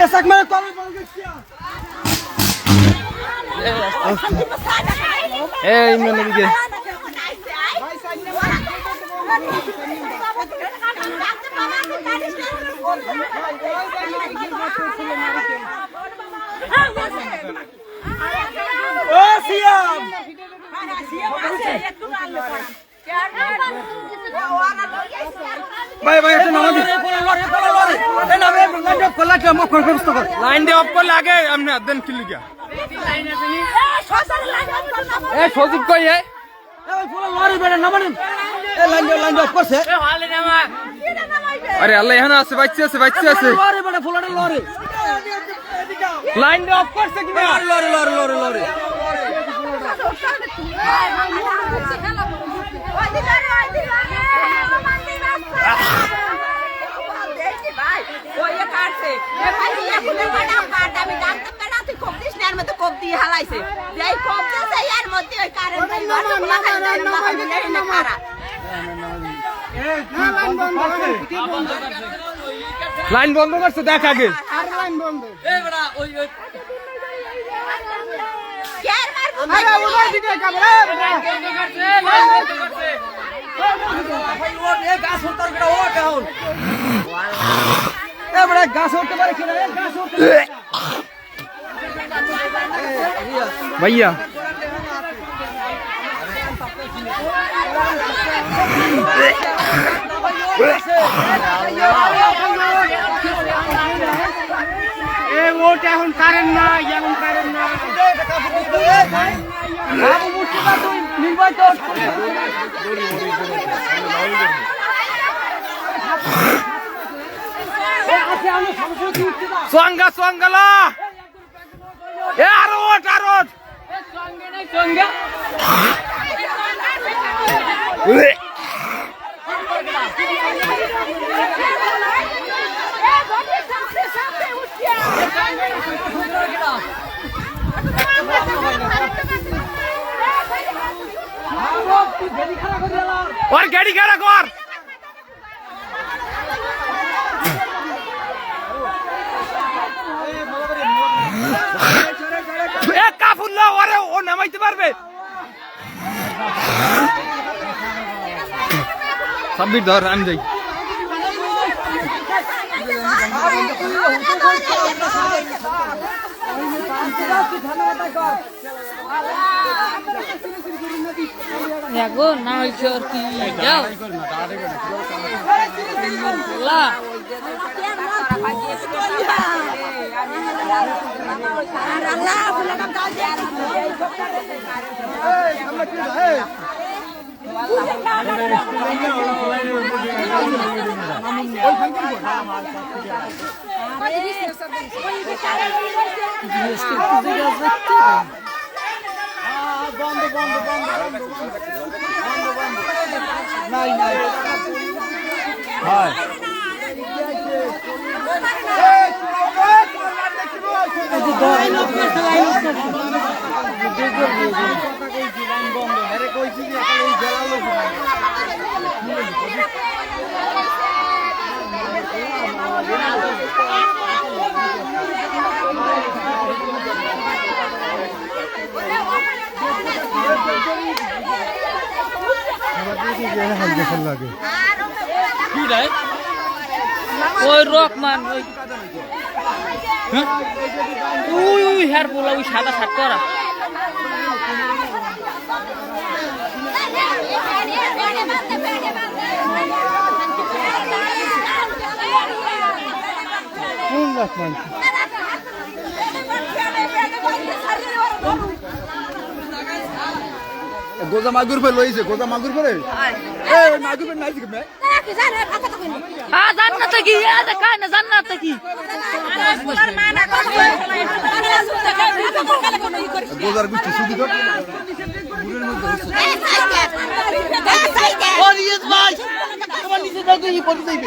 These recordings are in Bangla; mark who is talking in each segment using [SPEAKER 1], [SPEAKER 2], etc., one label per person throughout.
[SPEAKER 1] এসাক মানে কবে বল গেছিস
[SPEAKER 2] এই ইমরান নবীকে
[SPEAKER 1] ও সিয়াম ভাই ভাই এটা নামাজ এই না রে লাইন অফ করলা কি আমক কোন ব্যবস্থা কর
[SPEAKER 2] লাইন দিয়ে অফ করলে আগে আপনি দেন কি লিখা এ সজিব কই এ
[SPEAKER 1] এই ফুল লরি বেড়া নামানেন এই লাইন অফ করছে
[SPEAKER 2] আরে আল্লাহ এখানে আছে বাচ্চা আছে
[SPEAKER 1] লরি বেড়া ফুলটা লরি
[SPEAKER 2] লাইন দিয়ে অফ করছে কিনা
[SPEAKER 1] লরি
[SPEAKER 2] লাইন বন্ধ করছে দেখ আগে
[SPEAKER 1] গাছ উঠতে পারে কিনা গাছ উঠতে
[SPEAKER 2] ভাইয়া
[SPEAKER 1] ওটা এখন কারেন্ট না
[SPEAKER 2] সোয়াঙ্গালা এ আরো और गाड़ी खड़ा कर एक काफुल्ला ওরে ও নামাইতে পারবে সাব্বির ধর আমি যাই
[SPEAKER 3] গো না হইছে আর কি যাও লা আল্লাহ বলে না দাও দে ওই রকমান ওই হেয়ার পোলা ওই সাদা শার্ট করা
[SPEAKER 1] গোজা মাগুর ফেল হইছে গোজা মাগুর ফেলে মাগুর ফেল নাই কি
[SPEAKER 3] জান্নাত কি কায় না জান্নাত কি
[SPEAKER 1] গোজার গুষ্টি সুদি কর ওরিয়েস ভাই তোমার নিচে দাও তুই পড়ে যাইবে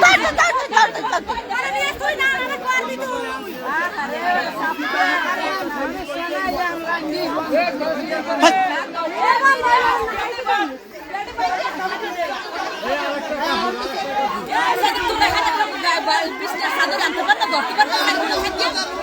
[SPEAKER 3] বিশটা সাদা জানতে পারতো ধরতে পারতো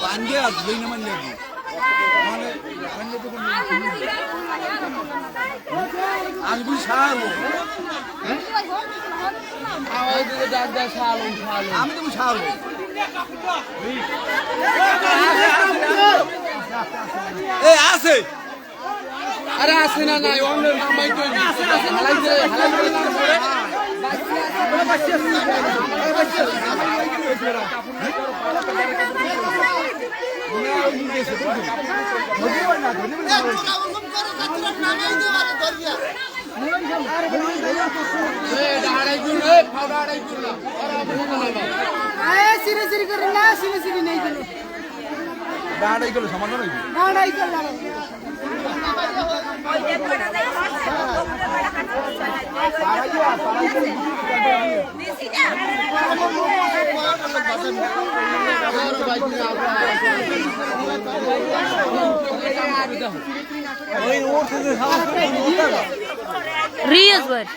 [SPEAKER 1] Banjir asli naman lagi. Anggur salu. Awal itu dah salu. Kami tu salu. Asih. Ada asih nana. Orang ramai tu. Halal je.
[SPEAKER 3] Rias var.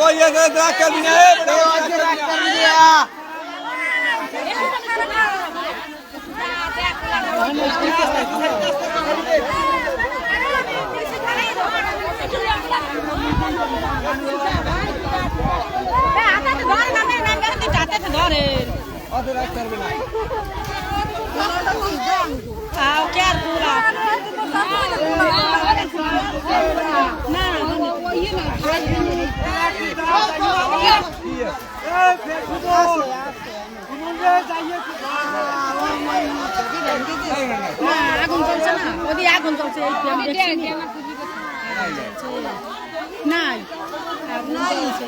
[SPEAKER 1] वो ये ड्रैग कर दिया है ड्रैग कर दिया
[SPEAKER 3] আগুন জ্বলছে না ওদি আগুন জ্বলছে আমি দেখছি নাই আগুন জ্বলছে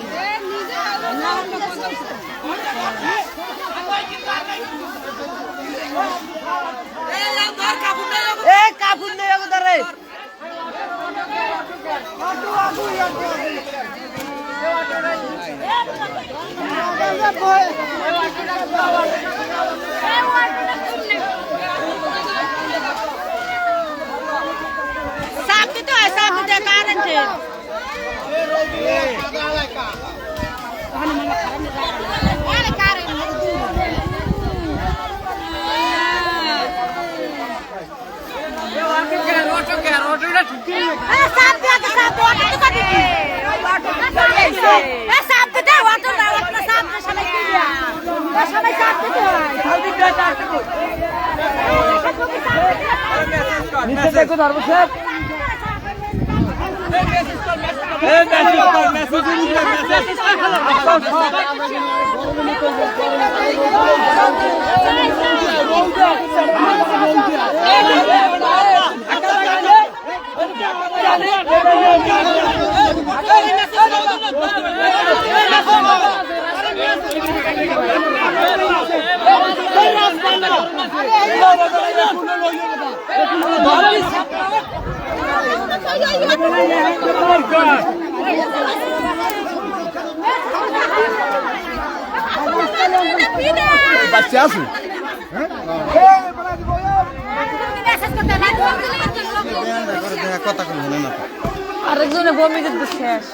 [SPEAKER 1] ए काफुन ने यो दरे
[SPEAKER 3] साफ तो है साफ दे कारण थे
[SPEAKER 1] नीचे देखो धर्म साहब Bastiasu?
[SPEAKER 3] আরেকজনে বমি দিতে শেষ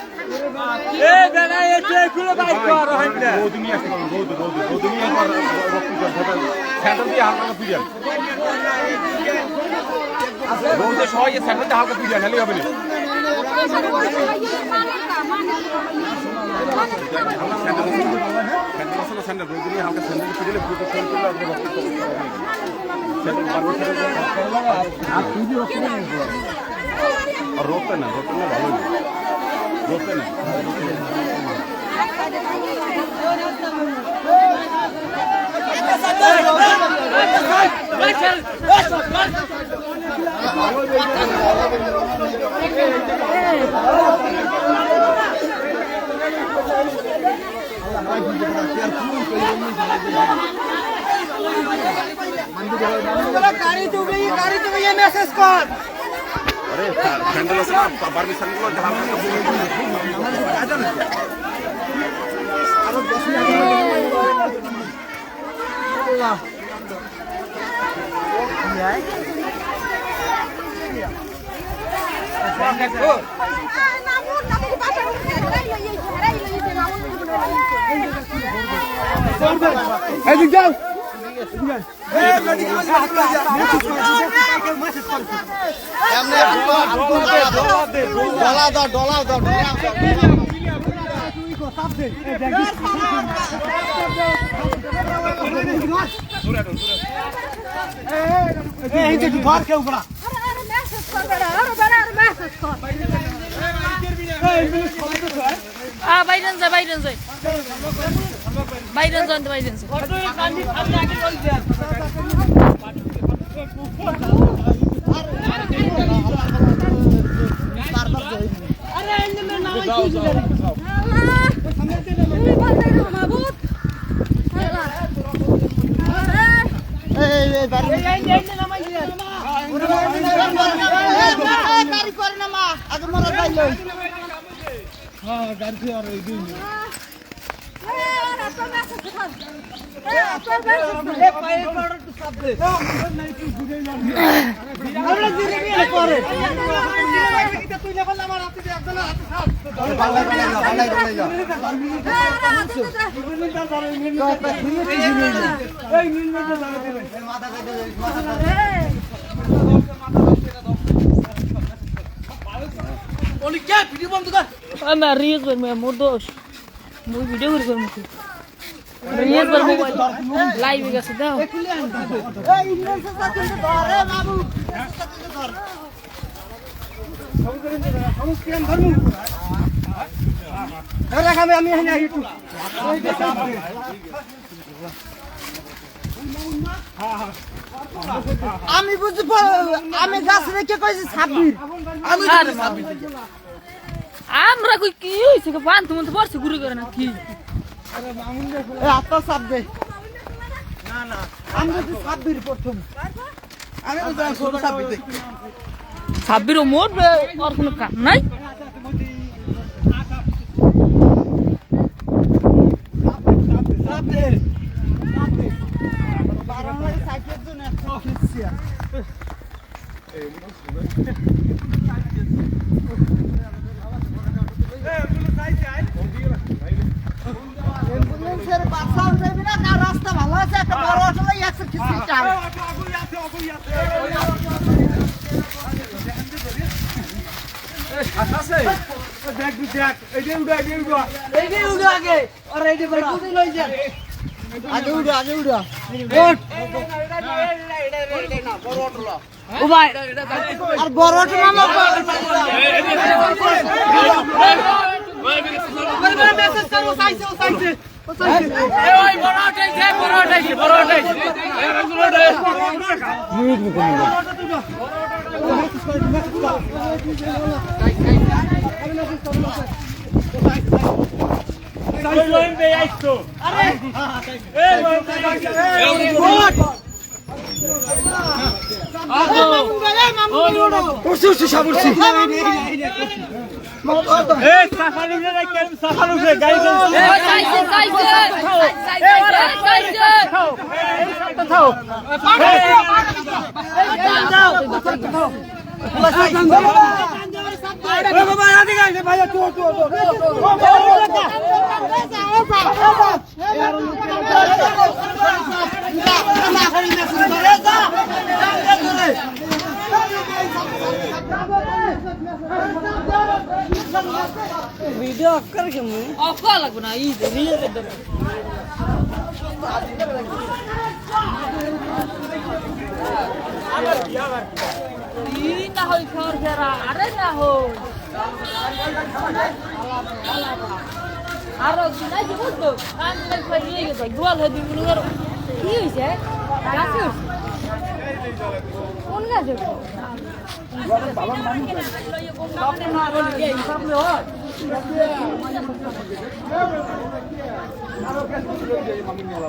[SPEAKER 4] रोकते ना भालो रोकते ना
[SPEAKER 1] গাড়ি তুমি মেসেজ কর
[SPEAKER 4] আরে স্যান্ডেল আছে না বারবি স্যান্ডেল দেখা
[SPEAKER 1] এদিক যাও
[SPEAKER 3] বাইরেন যায় বাইরেন যায় বাইরেন যান বাইরেন যায় আমি রিলস বানাবো মোর দোষ মুই ভিডিও করে করব রিলস বানাবো মোবাইল লাইভ গেছে দাও
[SPEAKER 1] আমি বুঝতে আমি গাছ রেখে কইছি 26 আমি
[SPEAKER 3] আমরা কই কি হইছে কে পান তুমি তো পড়ছে গুরু করে না কি
[SPEAKER 1] আত্মা সাপ দে না না আমি তো 26 প্রথম আমি তো 26 দেই
[SPEAKER 3] 26 মোর আর কোনো কাম নাই
[SPEAKER 1] রাস্তা ভালো আছে একটা বড় অটো লই 100 টাকা আগে উড়ো ও ভাই আর বড় অটো নামা মেসেজ করো সাইছে ওই বড় অটো वीडियो ऑफ कर के मैं
[SPEAKER 3] ऑफ कर लगो ना ई रील दे ई ना होई खर जरा अरे ना हो আরো নাই কি বুঝতো কান লাগ ফাইয়ে গেছে গোল হয়ে দিবি আর কি হইছে গাছে কোন গাছে বাবা বাবা সামনে না বলি এই সামনে হয় আরো কে মামি নিয়ে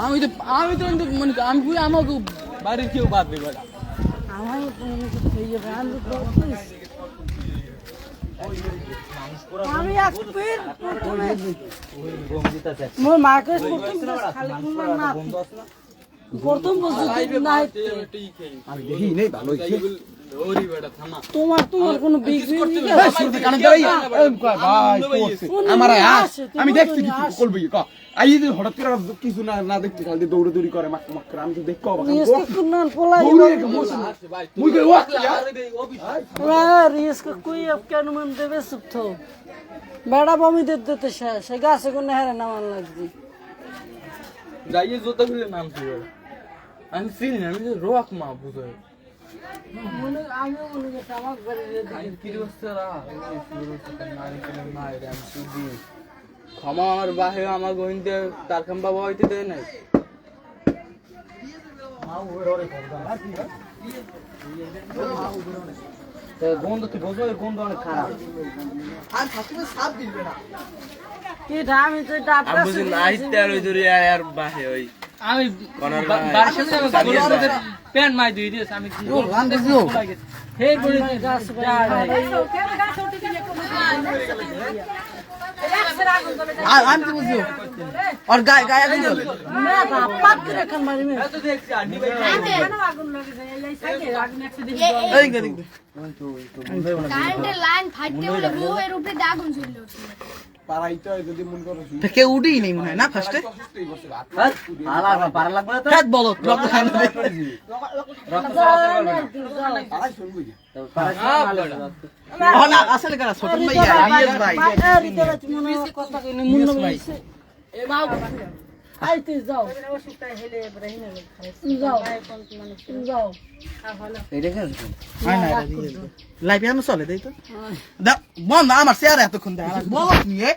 [SPEAKER 1] আমি তো মনে আমি পুরো আমাকে বাড়ির কেউ বাদ দেবে
[SPEAKER 3] আমি এক পীর মোর মার্কেট প্রথম বছর না
[SPEAKER 1] দেখি নেই ভালো
[SPEAKER 3] তোমার কোনো
[SPEAKER 1] আমি দেখছি কিছু করবি হঠাৎ করে কিছু না দেখতে খালি দৌড়ে দৌড়ি করে মাক মাক করে আমি তো দেখতে
[SPEAKER 3] বেড়া বমি দিতে সে গাছে কোনো হেরে নামান লাগছি
[SPEAKER 1] যাইয়ে জোতা খুলে নাম ছিল আমি চিনি না আমি রোয়াক মা বুঝে
[SPEAKER 3] আমিও মনে করছি আমার
[SPEAKER 1] আমার বাহে আমার গহিনতে তার খাম বাবা হইতে দেয় নাই গন্ধ তুই বোঝো গন্ধ অনেক খারাপ আর ফাঁসিতে সাপ দিবে না
[SPEAKER 3] কি আমি তো ডাক্তার
[SPEAKER 1] বুঝি নাইতে আর ওই দূরে আর বাহে ওই
[SPEAKER 2] আমি
[SPEAKER 1] কোনার
[SPEAKER 2] বাড়ির সাথে প্যান মাই দুই দিস আমি
[SPEAKER 1] ও গান দিও
[SPEAKER 2] হে বলি
[SPEAKER 3] গাছ
[SPEAKER 1] আমি তো বুঝিও আর গায় গায় আগুন জ্বলে
[SPEAKER 3] না পাপ করে খান মারি মে
[SPEAKER 2] তো দেখছি আড্ডি ভাই
[SPEAKER 3] আগুন লাগে এই সাইডে আগুন একসাথে
[SPEAKER 1] এই দেখ
[SPEAKER 5] কারেন্টের লাইন ফাটতে বলে বউয়ের উপরে দিয়ে আগুন জ্বললো
[SPEAKER 1] পারাইতে যদি মন করো কে উঠেই নেই মনে হয় না ফার্স্টে আলা পারা লাগবে না তো হাত বলো রক্ত খান না না আসলে কারা ছোট ভাই রিয়াজ ভাই
[SPEAKER 3] কথা কইনি মুন্না বলছে এ মাও আইতে যাও যাও যাও
[SPEAKER 1] এটা কেন লাইভ এমন চলে দেই তো বন্ধ আমার চেয়ারে এতক্ষণ দেয় বল নিয়ে